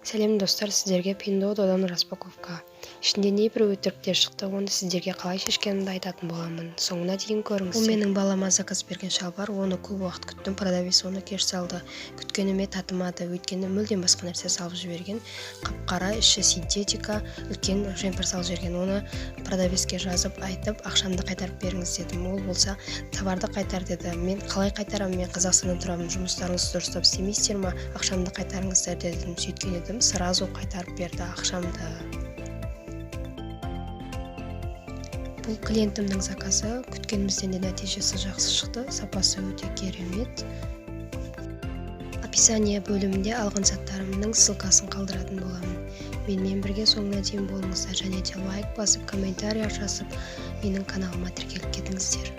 Сәлем достар, сіздерге Pinduoduo'дан распаковка. Ішінде небір өтіріктер шықты, оны сіздерге қалай шешкенімді айтатын боламын. Соңына дейін көріңіздер. Ол менің балама заказ берген шалбар, оны көп уақыт күттім, продавец оны кеш салды. Күткеніме татымады, өйткені мүлдем басқа нәрсе салып жіберген. Қап-қара, іші синтетика, үлкен жемпір салып жіберген. Оны продавецке жазып айтып, ақшамды қайтарып беріңіз дедім. Ол болса, товарды қайтар деді. Мен қалай қайтарамын? Мен Қазақстанда тұрамын, жұмыстарыңызды дұрыстап істемейсіздер ме? Ақшамды қайтарыңыздар дедім. Сөйткен едім, сразу қайтарып берді ақшамды. Бұл клиентімнің заказы, күткенімізден де нәтижесі жақсы шықты, сапасы өте керемет. Описание бөлімінде алған заттарымның ссылкасын қалдыратын боламын. Менімен бірге соңына дейін болыңыздар, және де лайк басып, комментарий жазып, менің каналыма тіркеліп кетіңіздер.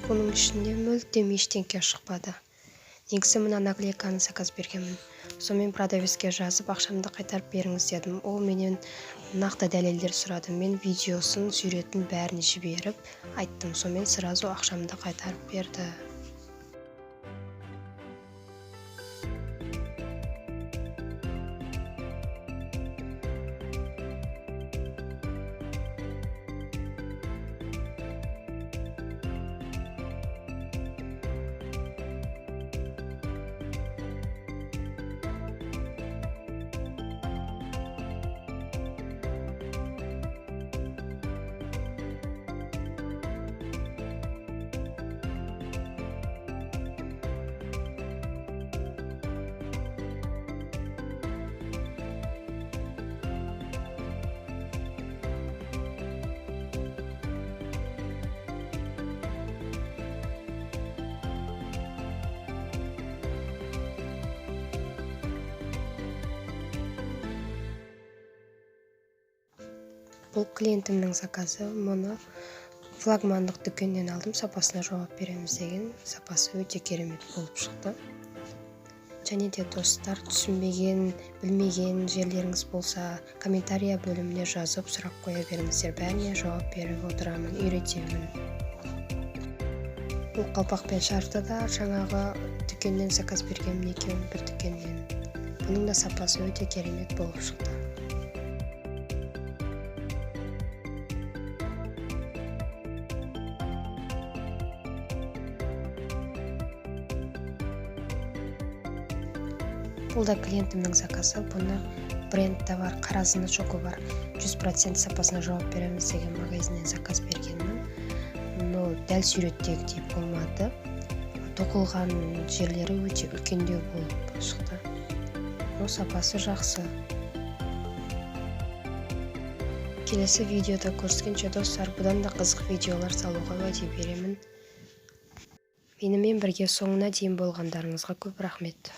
Бұның ішінде мүлдем ештеңке шықпады. Негізі мына наклейканы заказ бергенмін. Сонымен продавецке жазып, ақшамды қайтарып беріңіз дедім. Ол менен нақты дәлелдер сұрады. Мен видеосын, суретін бәрін жіберіп айттым. Сонымен сразу ақшамды қайтарып берді. Бұл клиентімнің заказы, мұны флагмандық дүкеннен алдым, сапасына жауап береміз деген. Сапасы өте керемет болып шықты. Және де достар, түсінбеген, білмеген жерлеріңіз болса, комментария бөліміне жазып, сұрақ қоя беріңіздер. Бәріне жауап беріп отырамын, үйретемін. Бұл қалпақпен шарфты да жаңағы дүкеннен заказ бергенмін, екеуін бір дүкеннен. Бұның да сапасы өте керемет болып шықты. Бұл да клиентімнің заказы. Бұны брендті бар, қаразыны шоку бар. 100% сапасына жауап береміз деген магазиннен заказ бергенмін. Но дәл суреттегідей болмады. Тоқылған жерлері өте үлкендеу болып шықты. Но сапасы жақсы. Келесі видеода көріскенше достар, бұдан да қызық видеолар салуға уәде беремін. Менімен бірге соңына дейін болғандарыңызға көп рахмет.